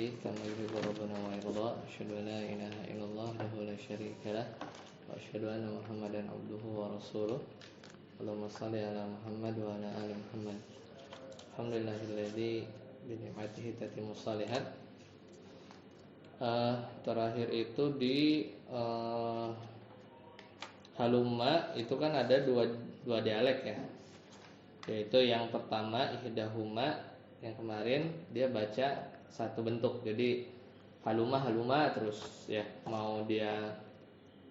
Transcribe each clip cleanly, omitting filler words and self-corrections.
hadits kama yuhibbu rabbuna wa yarda. Asyhadu an la ilaha illallah wahdahu la syarika lah wa asyhadu anna Muhammadan abduhu wa rasuluh. Allahumma shalli ala Muhammad wa ala ali Muhammad. Alhamdulillahilladzi bi ni'matihi tatimmus shalihat. Terakhir itu di halumma itu kan ada dua dialek ya. Yaitu yang pertama ihdahuma, yang kemarin dia baca satu bentuk, jadi haluma terus ya, mau dia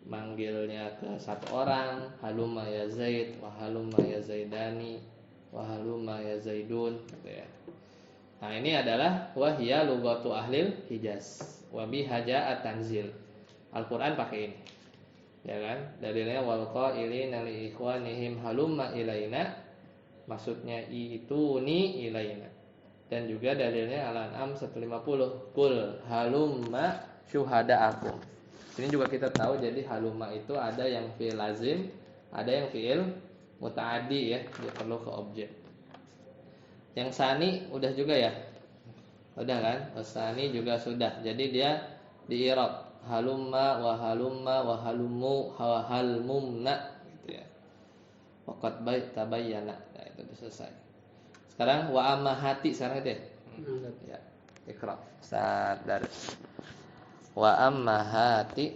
manggilnya ke satu orang, haluma ya Zaid, wa haluma ya Zaidani, wa haluma ya Zaidun gitu ya. Nah ini adalah wahya lugatu ahlil Hijaz wa bihaja at-tanzil. Al-Quran pakai ini ya kan, dalilnya wal qailina li ikhwanihim halumma ilaina, maksudnya itu ni ilaina. Dan juga dalilnya Al-An'am 150, kul halumma syuhada'akum. Sini juga kita tahu, jadi halumma itu ada yang fi'il lazim, ada yang fi'il muta'addi ya, dia perlu ke objek. Yang sani udah juga ya, udah kan, sani juga sudah, jadi dia di i'rab halumma wa halumu wa halmumna gitu ya. Waqad tabayyana, nah itu udah selesai. Sekarang wa ammahati, sekarang itu ya. Iqra. Sadar. Wa ammahati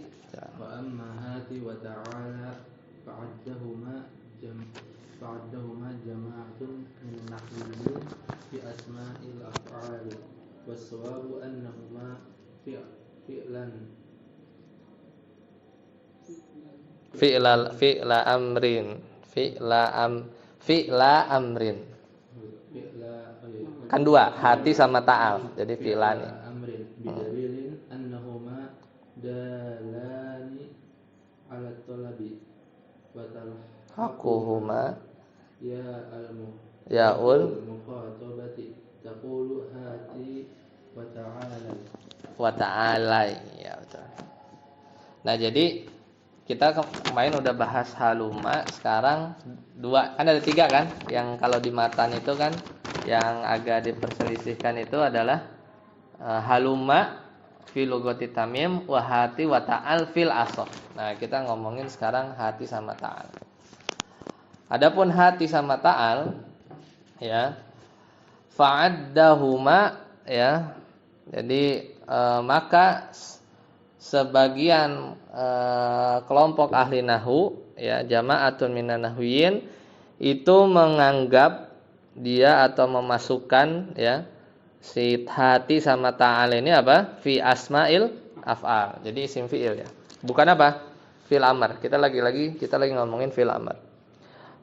wa ta'ala fa'addahuma jama'atun min nahwiyyin fi asma'il af'ali was-sawabu annahuma fi'la amrin. Kan dua, hati sama ta'al. Jadi fi'lani. Amrin bidalilin annahuma dalani ala talabi wa talhaquhuma ya ul mukhatabati taqulu hati wa ta'ala ya betul. Nah, jadi kita kemarin udah bahas haluma, sekarang dua, kan ada tiga kan? Yang kalau di matan itu kan yang agak diperselisihkan itu adalah haluma fil lugati tamim wa hati wa ta'al fil asaf. Nah, kita ngomongin sekarang hati sama ta'al. Adapun hati sama ta'al ya, fa'addahuma ya. Jadi maka sebagian kelompok ahli nahwu ya, jama'atun minan nahwiyin itu menganggap dia atau memasukkan ya si hati sama ta'al ini apa? Fi asma'il af'al. Jadi isim fi'il ya. Bukan apa? Fil amr. Kita lagi ngomongin fil amr.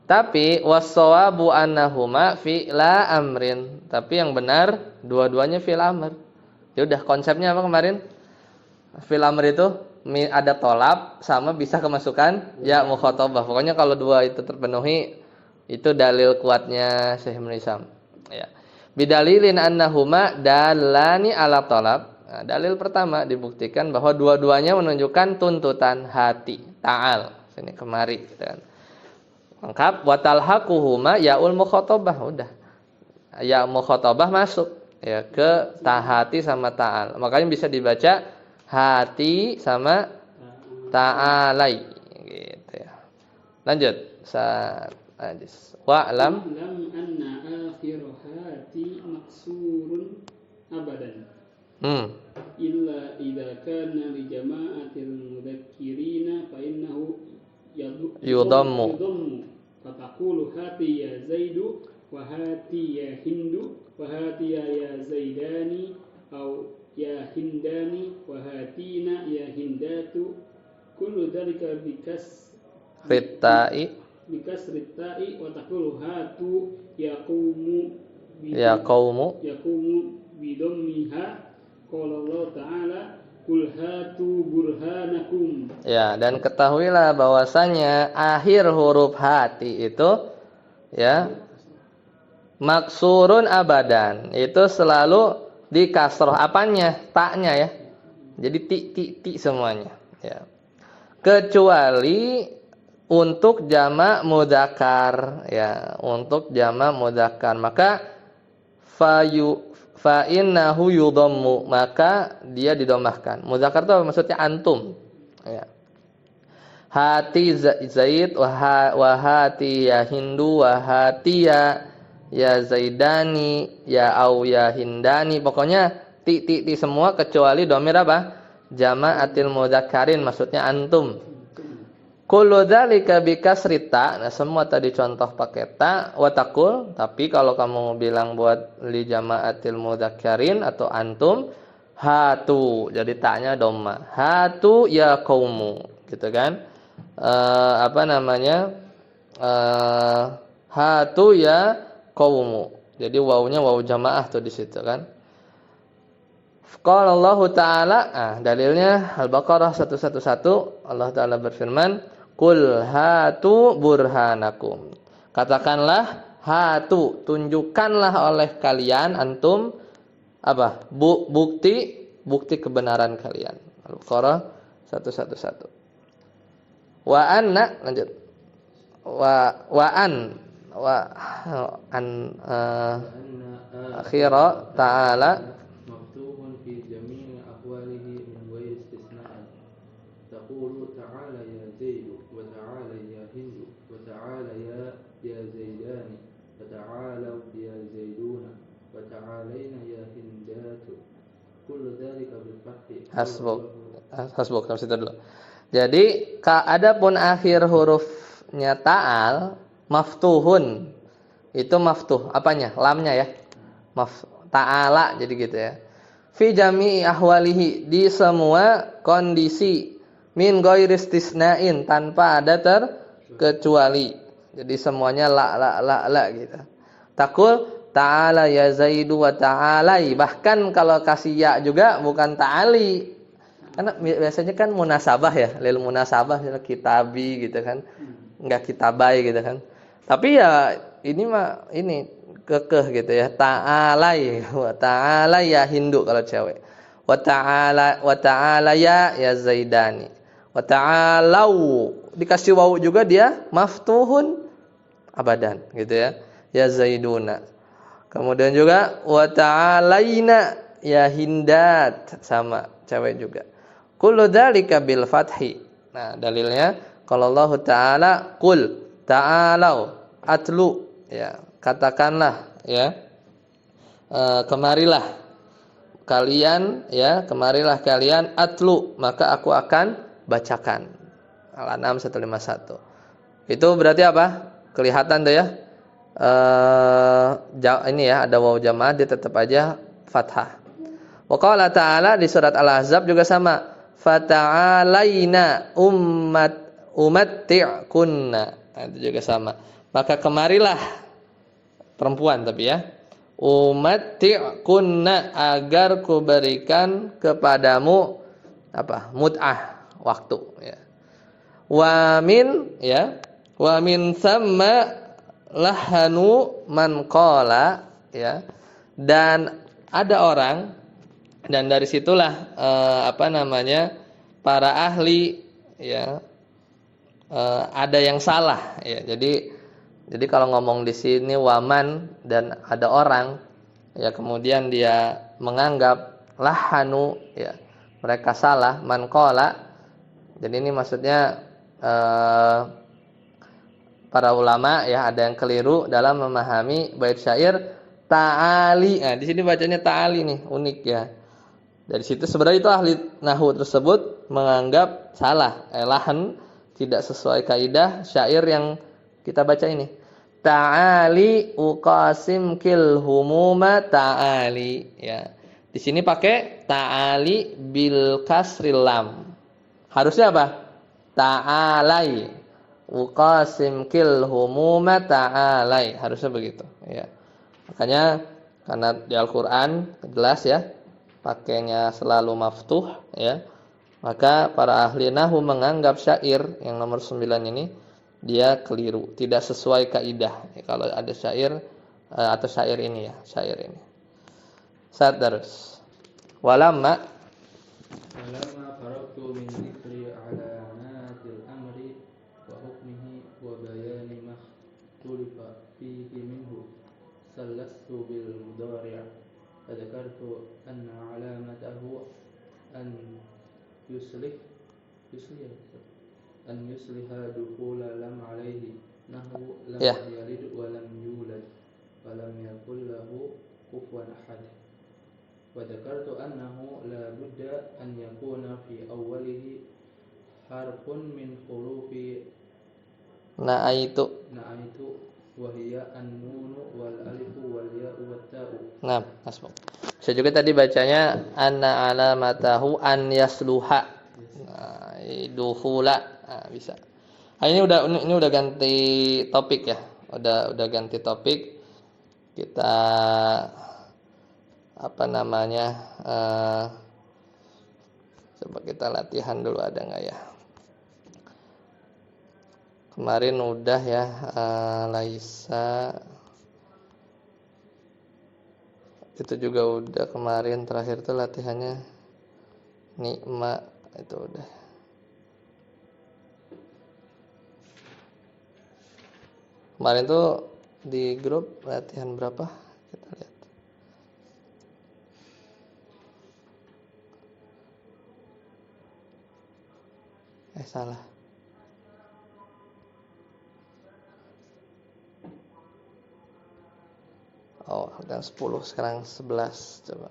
Tapi was-shawabu annahuma fi'la amrin. Tapi yang benar dua-duanya fil amr. Ya udah, konsepnya apa kemarin? Fil amr itu ada tolab sama bisa kemasukan ya mukhatabah. Pokoknya kalau dua itu terpenuhi, itu dalil kuatnya Syekh Ibnu Hisham. Ya. Bidalilin annahuma dalani ala tolab. Nah, dalil pertama dibuktikan bahwa dua-duanya menunjukkan tuntutan hati, ta'al. Sini kemari gitu kan. Lengkap, wa talhaquhuma yaul mukhatabah, udah. Ya mukhatabah masuk ya ke hati sama ta'al. Makanya bisa dibaca hati sama ta'alai gitu ya. Lanjut. Wa'lam anna akhir hati maksurun abadan. Illa idza kana li jama'atil mudzakkirina fa innahu yudammu. Fataqulu hati ya Zaidu wa hati ya Hindu wa hati ya Zaidani au ya Hindani wa hatina ya Hindatu. Kullu dzalika bikas ritta'i wa taqulu hatu yaqumu bidhammiha. Qala Allah Ta'ala kul hatu burhanakum. Ya, dan ketahuilah bahwasanya akhir huruf hati itu ya maksurun abadan, itu selalu di kasroh apanya? Taknya ya. Jadi ti semuanya ya. Kecuali untuk jamak mudzakkar ya, untuk jamak mudzakkar maka fa innahu yudhammu, maka dia didomahkan. Muzakkar itu maksudnya antum. Ya. Hati Zaid wa hati ya Hindu wa hati ya Zaidani ya au ya Hindani. Pokoknya ti semua kecuali domir apa? Jama'atil mudzakkarin, maksudnya antum. Kullu dzalika bi kasri ta. Nah, semua tadi contoh pakai ta wa taqul, tapi kalau kamu bilang buat li jama'atil mudzakkarin atau antum, hatu. Jadi ta-nya dhamma. Hatu ya qaumu, gitu kan? Apa namanya? Hatu ya qaumu. Jadi wawunya wawu jamaah tuh di situ kan. Qala Allah Ta'ala, dalilnya Al-Baqarah 111, Allah Ta'ala berfirman, "Qul hatu burhanakum." Katakanlah, hatu, tunjukkanlah oleh kalian antum apa? Bukti kebenaran kalian. Al-Baqarah 111. Wa anna, lanjut. Wa an akhira ta'ala مفتوح في جميع أحواله من غير استثناء تقول تعالى يا زيد وتعالى يا هند وتعالى يا زيدان وتعالوا يا زيدون وتعالينا يا هندات كل ذلك بالفتح. Hasbuk harus itu dulu. Jadi adapun akhir hurufnya ta'al maftuhun, itu maftuh apanya? Lamnya ya. Ta'ala, jadi gitu ya. Fi jami'i ahwalihi, di semua kondisi, min ghairi istisna'in, tanpa ada terkecuali. Jadi semuanya la gitu. Taqul ta'ala ya Zaidu wa ta'alai. Bahkan kalau kasih ya juga bukan ta'ali. Karena biasanya kan munasabah ya, lil munasabah kitabi gitu kan. Enggak kitabai gitu kan. Tapi ya ini mah ini kekeh gitu ya. Ta'alai wa ta'ala ya Hindu kalau cewek. Wa ta'ala ya Zaidani. Wa ta'alau, dikasih wawu juga dia maftuhun abadan gitu ya. Ya Zaiduna. Kemudian juga wa ta'alaina ya Hindat, sama cewek juga. Kullu dzalika bil fathi. Nah, dalilnya kalau Allah Ta'ala qul ta'alau atlu, ya, katakanlah ya, kemarilah kalian ya, kemarilah kalian atlu, maka aku akan bacakan. Al-An'am 151. Itu berarti apa? Kelihatan tuh ya. Ini ya, ada wawu jamaah, dia tetap aja fathah. Wa qala ta'ala di surat Al-Ahzab juga sama. Fata'alaina umatti'kunna. Nah, itu juga sama. Maka kemarilah perempuan tapi ya. Umatti'kunna, agar kuberikan kepadamu apa? Mut'ah, waktu ya. Wa min ya. Wa min thamma lahanu man qala ya. Dan ada orang, dan dari situlah para ahli ya, ada yang salah ya. Jadi kalau ngomong di sini waman dan ada orang ya, kemudian dia menganggap lahanu ya, mereka salah, man qala. Jadi ini maksudnya para ulama ya, ada yang keliru dalam memahami bait syair ta'ali. Nah, di sini bacanya ta'ali nih, unik ya. Dari situ sebenarnya itu ahli nahwu tersebut menganggap salah, lahan tidak sesuai kaidah syair yang kita baca ini. Ta'ali uqasim kil humuma ta'ali ya. Di sini pakai ta'ali bil kasril lam. Harusnya apa? Ta'alai uqasim kil humuma ta'alai. Harusnya begitu ya. Makanya karena di Al-Qur'an jelas ya, pakainya selalu maftuh ya, maka para ahli nahwu menganggap syair yang nomor 9 ini dia keliru, tidak sesuai kaidah ya, kalau ada syair atau syair ini ya, syair ini. Saat terus walamma faraqtu min dzikri alamatil amri wa hukmihi wa bayani ma ikhtalafa fihi minhu sallastu bil mudhari' dzakartu anna alamatahu an yuslih yuslih an yusliha dukhula lam alaihi nahu lam Ya. yalid wa lam yulad wa lam yakul lahu kufuwan ahad. Wa dzakartu annahu la budda an yakuna fi awwalihi harfun min hurufi Na'aitu. na'aitu wa hiya an-nunu wal alifu wal ya'u wat ta'u. Nah, masuk. Bisa juga tadi bacanya anna alamatahu an yasluha. Nah, dukhula. Nah, bisa. Nah, ini udah ganti topik ya. Udah ganti topik. Kita apa namanya? Coba kita latihan dulu, ada nggak ya? Kemarin udah ya, Laisa. Itu juga udah kemarin, terakhir tuh latihannya Nikma, itu udah. Kemarin tuh di grup latihan berapa? Kita lihat. Salah. Oh, dan 10, sekarang 11. Coba.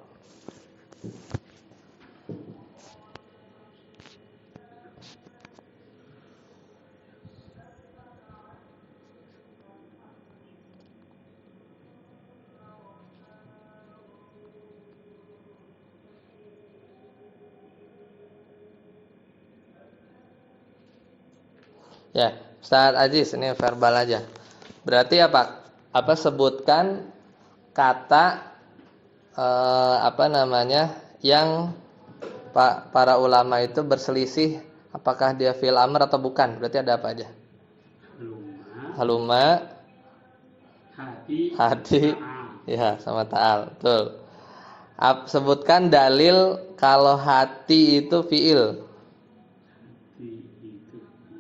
Ya, Ustaz Aziz, ini verbal aja. Berarti apa? Apa sebutkan kata yang para ulama itu berselisih apakah dia fi'il amr atau bukan. Berarti ada apa aja? Haluma, hati, ya, sama ta'al. Betul. Sebutkan dalil kalau hati itu fi'il.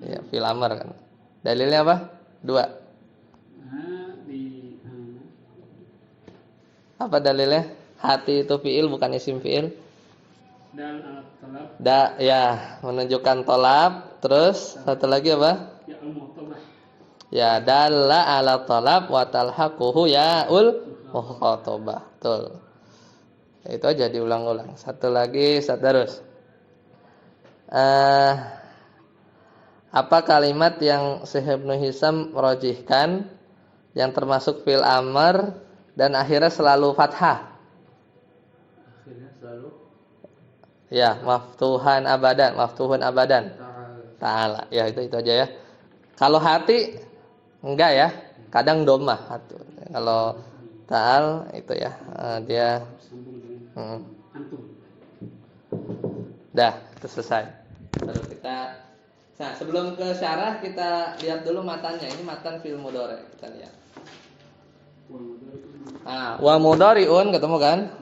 Ya, fi'il amr kan. Dalilnya apa? 2. Apa dalilnya? Hati itu fi'il bukan isim fi'il. Dal al-talab. Ya, menunjukkan tolab. Terus satu lagi apa? Ya al-muhtabah. Ya, dalla ala talab wa talhaquhu ya'ul mukhhatabah. Betul. Itu aja diulang-ulang. Satu lagi, terus. Apa kalimat yang Syekh Ibnu Hisam merojihkan yang termasuk fi'il amr dan akhirnya selalu fathah? Akhirnya selalu Ya, maftuhun abadan. Ta'ala. Ya, itu aja ya. Kalau hati enggak ya, kadang dhammah. Kalau ta'al itu ya, dia Antum. Dah, itu selesai. Baru kita. Nah, sebelum ke syarah kita lihat dulu matanya. Ini matan fi'il mudhari, kita lihat. Wa mudhari'un ketemu kan?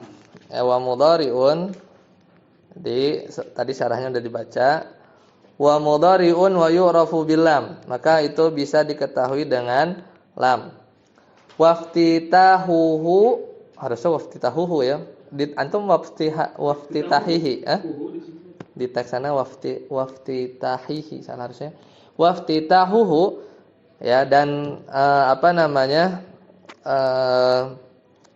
Ya, wa mudhari'un. Tadi syarahnya udah dibaca. Wa mudhari'un wa yu'rafu bil lam. Maka itu bisa diketahui dengan lam. Waftitahuhu, harusnya waftitahuhu ya. Antum waftitahihi, di teks sana waftitahihi salah harusnya. Waftitahuhu ya, dan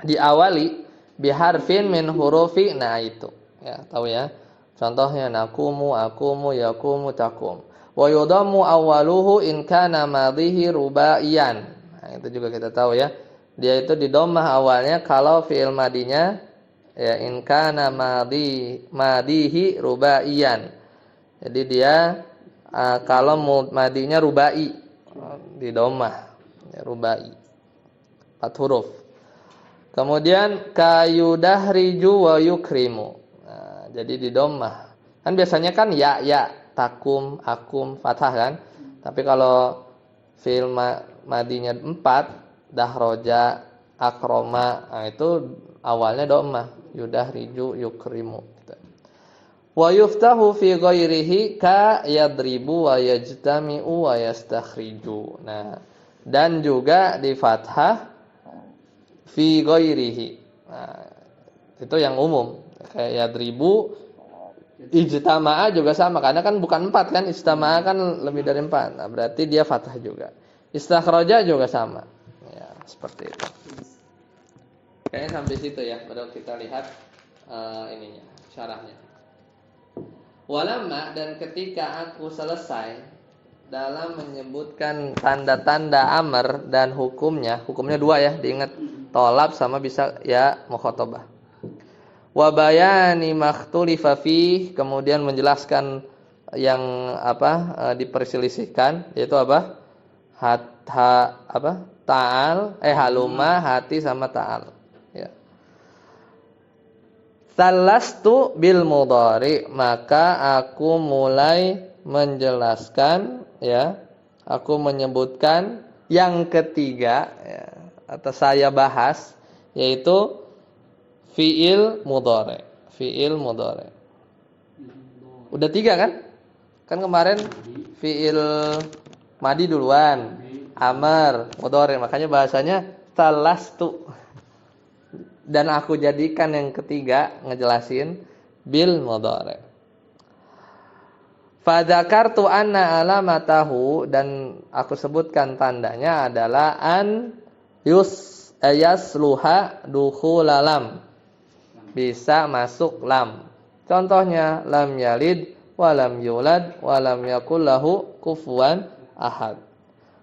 diawali biharfin min hurufi, nah itu ya, tahu ya. Contohnya nakumu, akumu, yakumu, takum. Wa yudammu awwaluhu in kana madhihi rubaiyan. Nah, itu juga kita tahu ya. Dia itu di dhammah awalnya kalau fi'il madinya ya in kana madihi rubaiyan. Jadi dia kalau madinya rubai di dhammah ya, rubai. 4 huruf. Kemudian kayudahriju wa yukrimu. Nah, jadi di dhammah. Kan biasanya kan ya, takum, akum, fathah kan. Tapi kalau fi'il madinya 4, dahroja, akroma, nah itu awalnya dhammah. Yudahriju, yukrimu. Wa yuftahu fi ghairihi ka yadribu wa yajtami'u wa yastakhriju. Nah, dan juga di fathah fi ghairihi. Nah, Itu yang umum. Kayak yadribu, ijtama'a juga sama, karena kan bukan 4 kan, ijtama'a kan lebih dari 4. Nah, berarti dia fathah juga. Istakhraja juga sama. Ya, seperti itu. Kayaknya sampai situ ya, baru kita lihat ininya, syarahnya. Walamma, dan ketika aku selesai dalam menyebutkan tanda-tanda amr dan hukumnya 2 ya, diingat, tolab sama bisa ya mukhatabah. Wa bayani makhtulifa fi, kemudian menjelaskan yang diperselisihkan, yaitu apa? Haluma, hati sama ta'al. Ya. Salastu bil mudhari, maka aku mulai menjelaskan ya, aku menyebutkan yang ketiga ya, atau saya bahas, yaitu fi'il mudhari. Fi'il mudhari. Udah 3 kan? Kan kemarin fi'il madi duluan, amr, mudhari, makanya bahasanya salastu. Dan aku jadikan yang ketiga ngejelasin bil mudhari. Fadzakartu anna alamatahu, dan aku sebutkan tandanya adalah an yasluha dukhula lam, bisa masuk lam. Contohnya lam yalid wa lam yulad wa lam yakul lahu kufuwan ahad.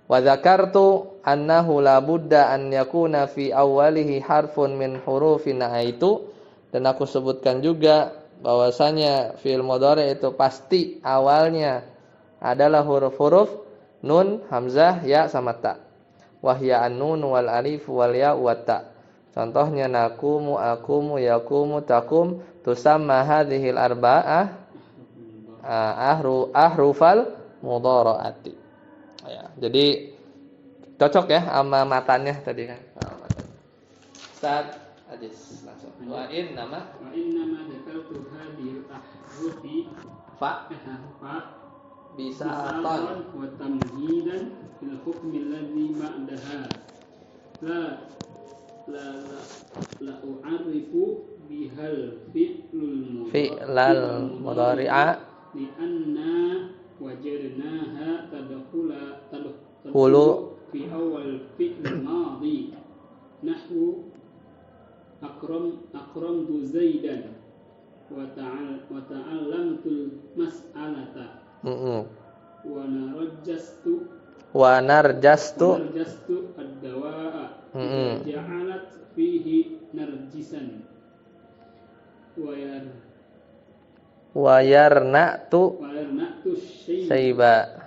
Wa dzakartu annahu la budda an yakuna fi awwalihi harfun min hurufin aitu, dan aku sebutkan juga bahwasanya fi'il mudhari itu pasti awalnya adalah huruf-huruf nun, hamzah, ya sama ta. Wahya an-nun wal alif wal ya wa ta. Contohnya nakumu, akumu, yakumu, takum, tusamma hadhil arba'ah ahrufal mudharaati. Ya, jadi cocok ya sama matanya tadi kan. Ustaz Ajis langsung. Wa in nama dzakartu hadhil ahrufi fa bisa ton wa tamhidan fil hukmi alladhi ba'daha. La u'arifu bihal fi'lal mudhari'a li anna wajadnaha hulu fi awal fi'l madhi nahwu akramtu zaidan wa ta'allamtu mas'alata wa narjastu ad-dawa'a ja'alat fihi narjisan wa yarna'tu syaiba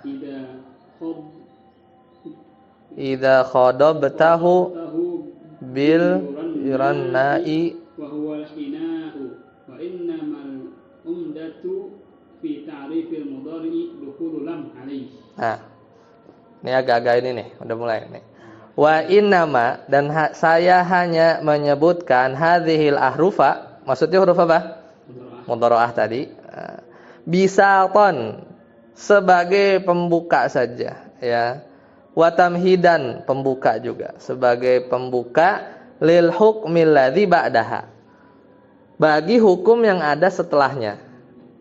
idza khadabtahu bil irannai wa huwa al-hina'u wa innamal umdatu fi ta'rifil mudhari dukhulu lam alaihi. Nah, ini agak-agak ini nih, udah mulai nih. Wa innama, dan saya hanya menyebutkan hadhil ahrufa, maksudnya huruf apa? Mudharaah tadi. Bisaton, sebagai pembuka saja ya. Wa tamhidan, pembuka juga, sebagai pembuka lil hukmil ladzi ba'daha, bagi hukum yang ada setelahnya.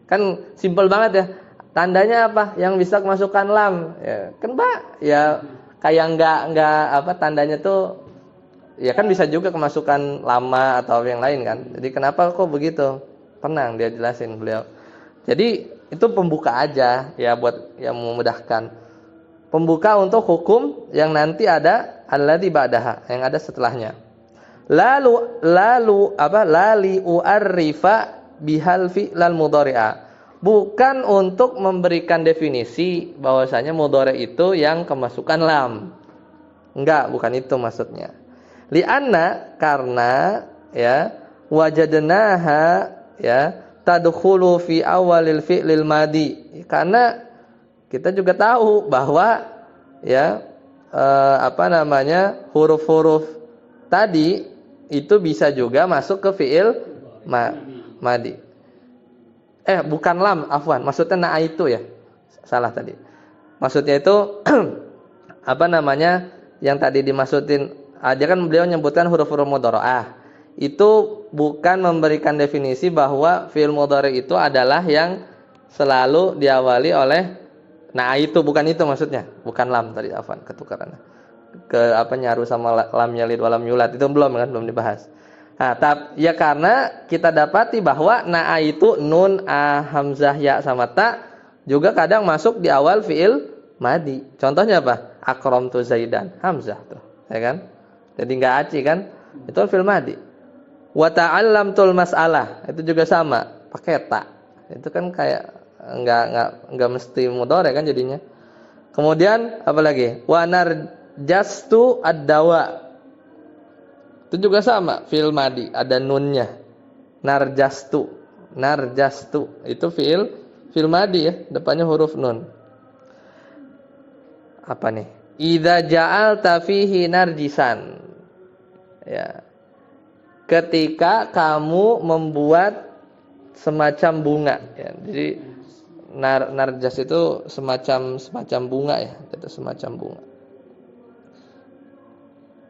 Kan simpel banget ya. Tandanya apa? Yang bisa kemasukan lam. Ya, kan Pak, ya kayak enggak tandanya tuh ya kan bisa juga kemasukan lama atau yang lain kan. Jadi kenapa kok begitu? Tenang, dia jelasin beliau. Jadi itu pembuka aja ya, buat yang memudahkan. Pembuka untuk hukum yang nanti ada alladzi ba'daha, yang ada setelahnya. Lalu lali u'arrifa bihal fi'lal mudhari'a. Bukan untuk memberikan definisi bahwasanya mudhari itu yang kemasukan lam. Enggak, bukan itu maksudnya. Li'anna, karena ya wajadnaha ya tadkhulu fi awalil fi'lil madi. Karena kita juga tahu bahwa ya huruf-huruf tadi itu bisa juga masuk ke fi'il madi. Bukan lam, afwan. Maksudnya na'aitu ya. Salah tadi. Maksudnya itu yang tadi dimaksudin, dia kan beliau menyebutkan huruf-huruf mudharaah. itu bukan memberikan definisi bahwa fi'il mudhari itu adalah yang selalu diawali oleh nah itu, bukan itu maksudnya, bukan lam tadi, afan ketukaran ke apa nyaru sama lam yalid walam yulad itu belum dibahas. Nah, ya karena kita dapati bahwa na'a itu nun, a, hamzah, ya sama ta juga kadang masuk di awal fi'il madi. Contohnya apa? Akramtu Zaidan, hamzah tuh, ya kan? Jadi enggak aci kan? Itu fi'il madi. Wa ta'allamtul mas'alah, itu juga sama, pakai ta. Itu kan kayak enggak mesti mudhari kan jadinya. Kemudian apa lagi? Wa narjastu ad-dawa. Itu juga sama, fi'il madi, ada nunnya. Narjastu itu fi'il madi ya, depannya huruf nun. Apa nih? Idza ja'alta fihi narjisan. Ya. Ketika kamu membuat semacam bunga ya. Jadi narjas itu semacam bunga ya, itu semacam bunga.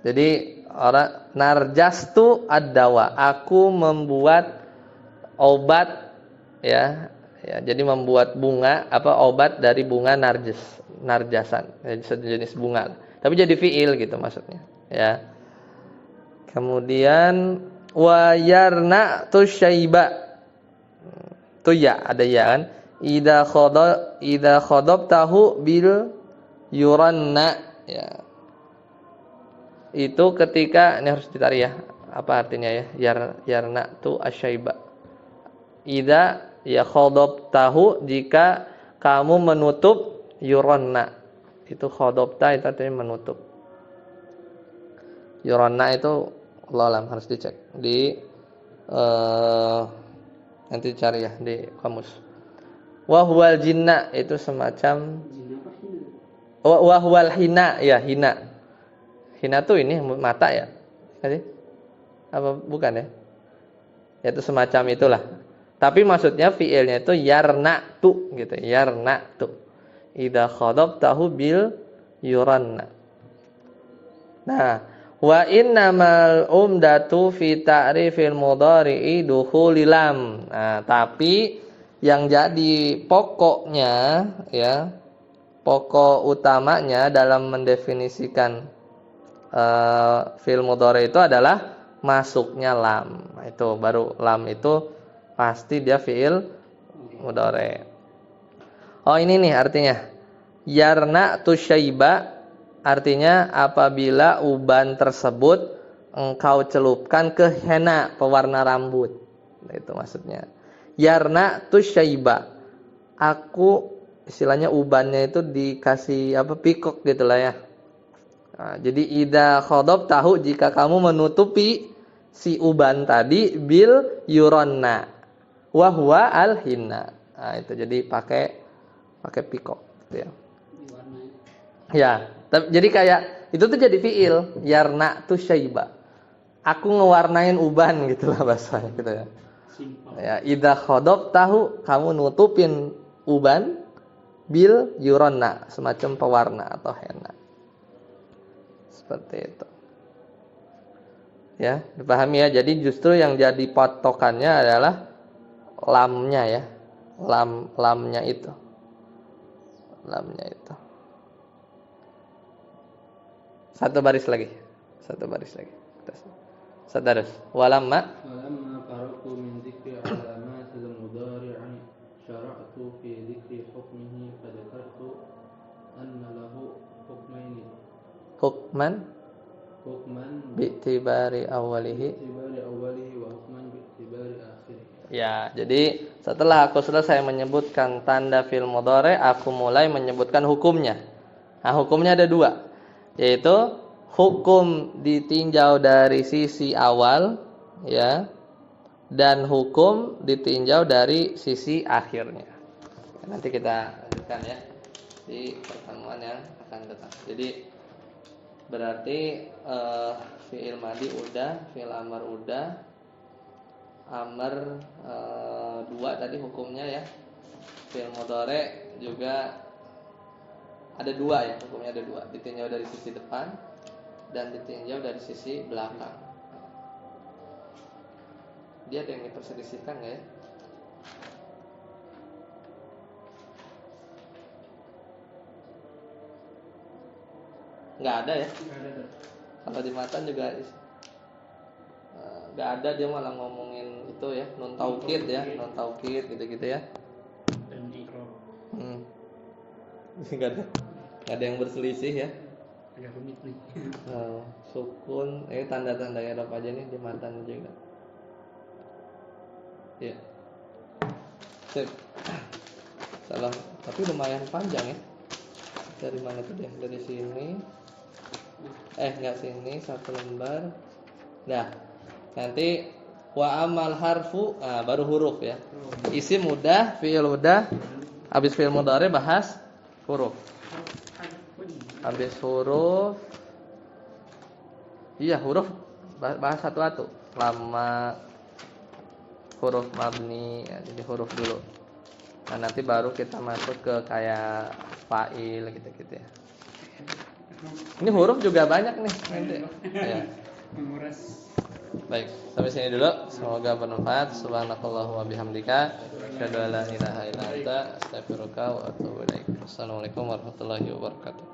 Jadi orang narjastu ad-dawa, aku membuat obat ya. Ya, jadi membuat bunga obat dari bunga narjasan, sejenis bunga. Tapi jadi fiil gitu maksudnya, ya. Kemudian wa yarna tusyaiba. Itu ya, ada ya kan? Idza khadabtahu bil yuranna ya. Itu ketika, ini harus ditarik ya. Apa artinya ya? Yarna tu asyaiba. Idza ya khadabtahu, jika kamu menutup yuranna. Itu khadabta itu artinya menutup. Yuranna itu Allah alam, harus dicek di nanti cari ya di kamus. Wa huwal jinna itu semacam wa huwal hina ya, hina. Hina tuh ini mata ya. Tadi apa bukan ya? Ya itu semacam itulah. Tapi maksudnya fiilnya itu yarna'tu gitu, yarna'tu. Idza khadabtahu bil yuranna. Nah, wa innamal umdatu fi ta'rifil mudhari'i dukhuli lam. Nah, tapi yang jadi pokoknya ya, pokok utamanya dalam mendefinisikan fi'il mudhari itu adalah masuknya lam. Nah, itu baru lam itu pasti dia fi'il mudhari. Oh, ini nih artinya. Yarna tusyaiba artinya apabila uban tersebut engkau celupkan ke henna, pewarna rambut. Itu maksudnya. Yarna tusyaiba. Aku istilahnya ubannya itu dikasih pikok gitu lah ya. Nah, jadi idza khadabtahu, jika kamu menutupi si uban tadi bil yuronna wa huwa al hinna. Nah, itu jadi pakai pikok gitu ya. Ya, jadi kayak itu tuh jadi fiil yarna tusyaiba. Aku ngewarnain uban gitu lah bahasanya gitu ya. Ya, idza khadabtahu, kamu nutupin uban bil yuronna, semacam pewarna atau henna. Seperti itu. Ya, dipahami ya. Jadi justru yang jadi patokannya adalah lamnya ya. Lamnya itu. Lamnya itu. Satu baris lagi. Sadarus. Walamma faraqtu min dzikri alamatil mudhari'i syara'tu fi dzikri hukmihi fadzakartu anna lahu hukmaini. hukman bi'tibari awalihi wa hukman bi'tibari akhirih. Ya, jadi setelah aku selesai menyebutkan tanda fi'il mudhari, aku mulai menyebutkan hukumnya. Nah, hukumnya ada dua, yaitu hukum ditinjau dari sisi awal ya, dan hukum ditinjau dari sisi akhirnya. Nanti kita lanjutkan ya di pertemuan yang akan datang. Jadi berarti fi'il madi udah, fi'il amar udah, amar 2 tadi hukumnya ya. Fi'il mudhari juga ada 2 ya, hukumnya ada 2, ditinjau dari sisi depan dan ditinjau dari sisi belakang. Dia ada yang diperselisihkan nggak ya? Nggak ada ya. Kalau di matan juga nggak ada, dia malah ngomongin itu ya, nun taukid ya, nun taukid gitu-gitu ya. Dan ikrar. Nggak ada yang berselisih ya. Agak rumit nih. Sukun, tanda-tanda Arab aja nih di matan juga. Ya. Sip. Salah, tapi lumayan panjang ya. Dari mana tuh dia? Dari sini. Enggak, sini satu lembar. Nah, nanti wa amal harfu, baru huruf ya. Isim udah, fi'il udah. Habis fi'il mudhari bahas huruf. Habis huruf. Iya, huruf bahas satu-satu. Lama huruf mabni, ya, jadi huruf dulu. Nah, nanti baru kita masuk ke kayak fa'il gitu-gitu ya. Ini huruf juga banyak nih nanti. Ya. Menguras. Baik, sampai sini dulu. Semoga bermanfaat. Subhanakallahumma bihamdika, asyhadu an la ilaha illa anta, astaghfiruka wa atubu ilaik. Assalamualaikum warahmatullahi wabarakatuh.